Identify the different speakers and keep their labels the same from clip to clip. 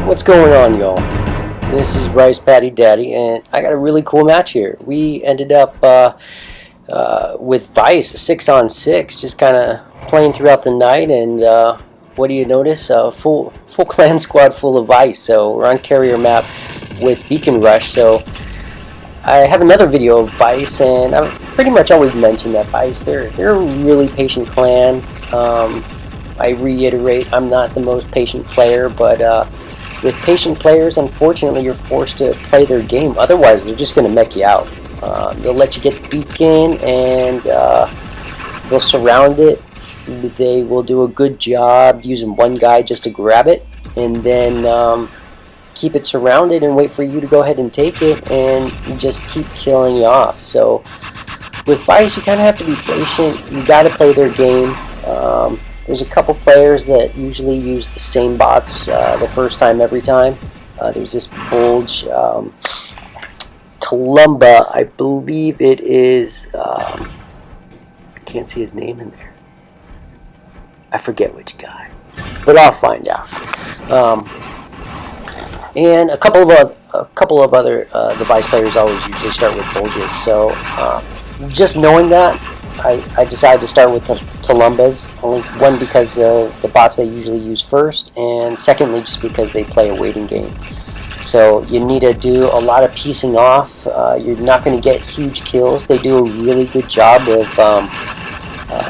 Speaker 1: What's going on, y'all? This is Rice Patty Daddy, and I got a really cool match here. We ended up with Vice 6-on-6, just kind of playing throughout the night, and what do you notice? Full clan squad full of Vice. So we're on carrier map with ÇŌ∗hkh. So I have another video of Vice, and I pretty much always mention that Vice. They're a really patient clan. I reiterate, I'm not the most patient player, but with patient players, unfortunately, you're forced to play their game. Otherwise, they're just going to mech you out. They'll let you get the beacon, and they'll surround it. They will do a good job using one guy just to grab it, and then keep it surrounded and wait for you to go ahead and take it, and just keep killing you off. So with Vice, you kind of have to be patient. You got to play their game. There's a couple players that usually use the same bots the first time every time. There's this Bulge, ÇŌ∗hkh, I believe it is, I can't see his name in there. I forget which guy, but I'll find out. And a couple of other the Vice players always usually start with Bulges. So just knowing that, I decided to start with the ÇŌ∗hkh. Only one, because the bots they usually use first, and secondly just because they play a waiting game. So you need to do a lot of piecing off. You're not going to get huge kills. They do a really good job of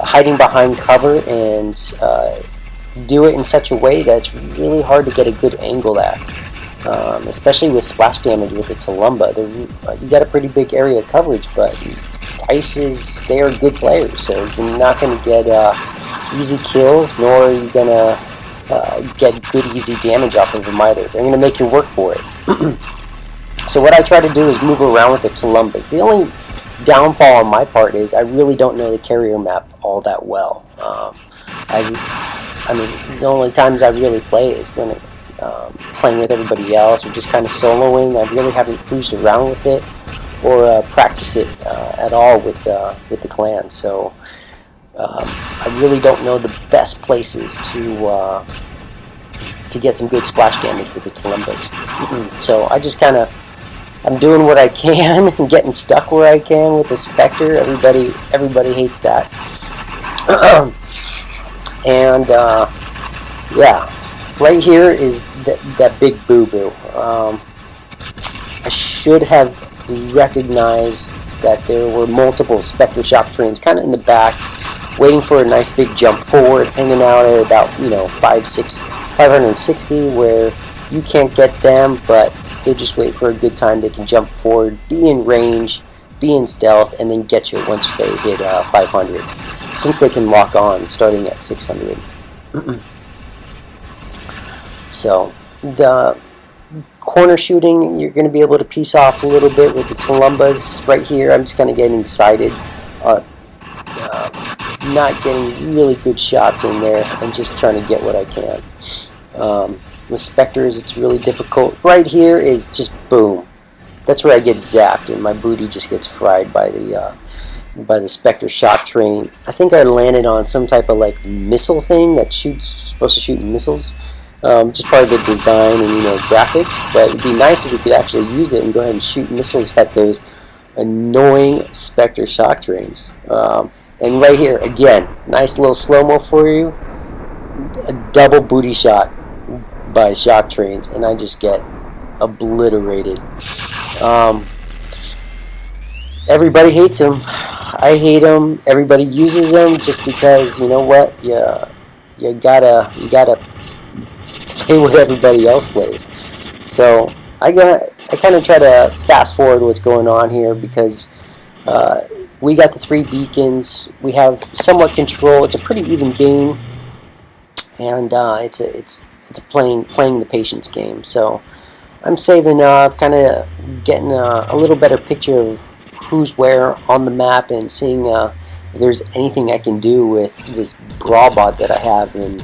Speaker 1: hiding behind cover and do it in such a way that it's really hard to get a good angle at. Especially with splash damage with the ÇŌ∗hkh. You got a pretty big area of coverage, but Vice they are good players, so you're not going to get easy kills, nor are you going to get good easy damage off of them either. They're going to make you work for it. So what I try to do is move around with the ÇŌ∗hkh. The only downfall on my part is I really don't know the carrier map all that well. I mean, the only times I really play is when playing with everybody else, or just kind of soloing. I really haven't cruised around with it or practice it at all with the clan. So I really don't know the best places to get some good splash damage with the ÇŌ∗hkh. So I just I'm doing what I can and getting stuck where I can with the Spectre. Everybody hates that. And yeah, right here is that big boo-boo. I should have recognized that there were multiple Spectre shock trains kind of in the back, waiting for a nice big jump forward, hanging out at about 560, where you can't get them, but they just wait for a good time. They can jump forward, be in range, be in stealth, and then get you once they hit 500, since they can lock on starting at 600. So the corner shooting, you're going to be able to piece off a little bit with the ÇŌ∗hkh. Right here, I'm just kind of getting excited, not getting really good shots in there, and just trying to get what I can. With Spectres, it's really difficult. Right here is just boom. That's where I get zapped, and my booty just gets fried by the Spectre shock train. I think I landed on some type of like missile thing that supposed to shoot missiles. Just part of the design and graphics, but it'd be nice if we could actually use it and go ahead and shoot missiles at those annoying Spectre shock trains. And right here, again, nice little slow-mo for you, a double booty shot by shock trains, and I just get obliterated. Everybody hates them. I hate them. Everybody uses them just because, you know what, you gotta play what everybody else plays. So I kind of try to fast forward what's going on here, because we got the 3 beacons. We have somewhat control. It's a pretty even game, and it's playing the patience game. So I'm saving up, kind of getting a little better picture of who's where on the map, and seeing if there's anything I can do with this brawl bot that I have, and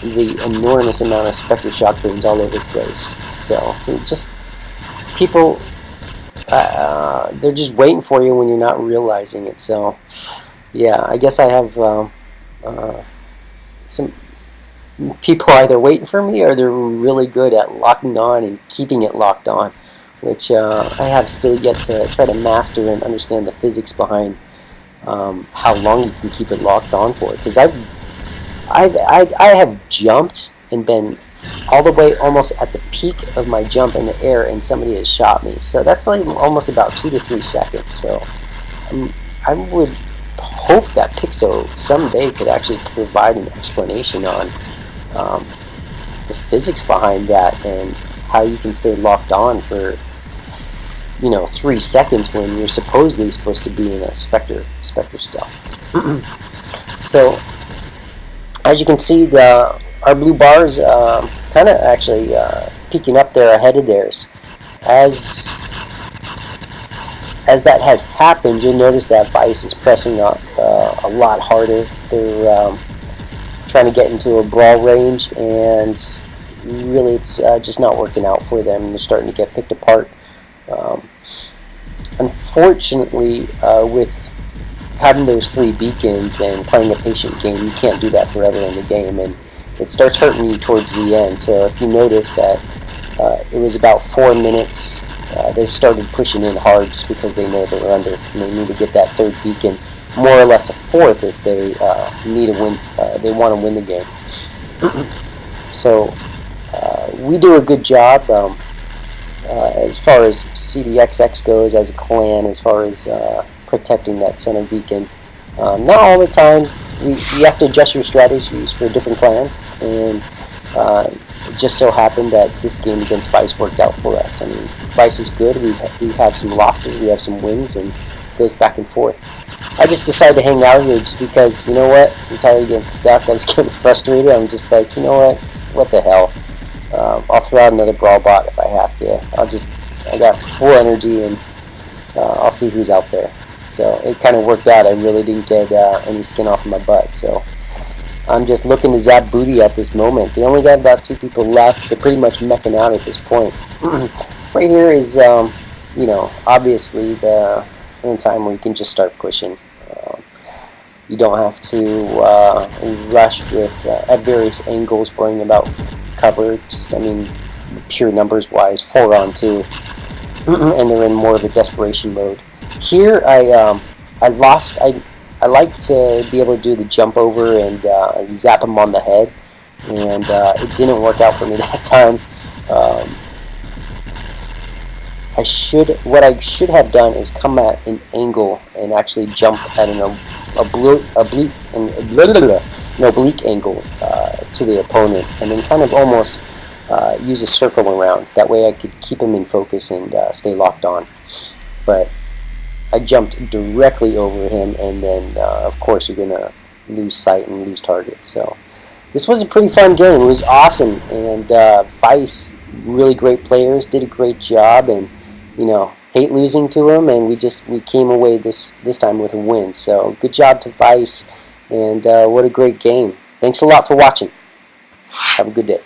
Speaker 1: the enormous amount of Spectre shock trains all over the place. So just people, they're just waiting for you when you're not realizing it. So yeah, I guess I have some people are either waiting for me or they're really good at locking on and keeping it locked on, which I have still yet to try to master and understand the physics behind how long you can keep it locked on for. Because I have jumped and been all the way almost at the peak of my jump in the air, and somebody has shot me. So that's like almost about 2 to 3 seconds. So I would hope that ÇY:hkhk someday could actually provide an explanation on the physics behind that and how you can stay locked on for 3 seconds when you're supposedly supposed to be in a Spectre stealth. So as you can see, our blue bars kind of actually peeking up there ahead of theirs. As that has happened, you'll notice that Vice is pressing up a lot harder. They're trying to get into a brawl range, and really it's just not working out for them. They're starting to get picked apart. Unfortunately, with having those 3 beacons and playing a patient game, you can't do that forever in the game, and it starts hurting you towards the end. So if you notice that it was about 4 minutes, they started pushing in hard just because they know they're under, and they need to get that 3rd beacon, more or less a 4th if they need a win. They want to win the game. So we do a good job as far as ÇY:hkhk goes as a clan, as far as protecting that center beacon. Not all the time. You have to adjust your strategies for different clans, and it just so happened that this game against Vice worked out for us. I mean, Vice is good. We have some losses, we have some wins, and it goes back and forth. I just decided to hang out here just because, you know what, I'm tired of getting stuck. I was getting frustrated. I'm just like, you know what the hell. I'll throw out another brawl bot if I have to. I got full energy, and I'll see who's out there. So it kind of worked out. I really didn't get any skin off of my butt. So I'm just looking to zap booty at this moment. They only got about 2 people left. They're pretty much meching out at this point. Right here is, obviously the time where you can just start pushing. You don't have to rush with at various angles, worrying about cover. Just, I mean, pure numbers wise, 4 on 2, and they're in more of a desperation mode. Here, I like to be able to do the jump over and zap them on the head, and it didn't work out for me that time. What I should have done is come at an angle and actually jump at an oblique angle to the opponent, and then kind of almost use a circle around. That way I could keep him in focus and stay locked on. But I jumped directly over him, and then of course you're gonna lose sight and lose target. So this was a pretty fun game. It was awesome, and Vice, really great players, did a great job, and hate losing to him, and we came away this time with a win. So good job to Vice, and what a great game. Thanks a lot for watching. Have a good day.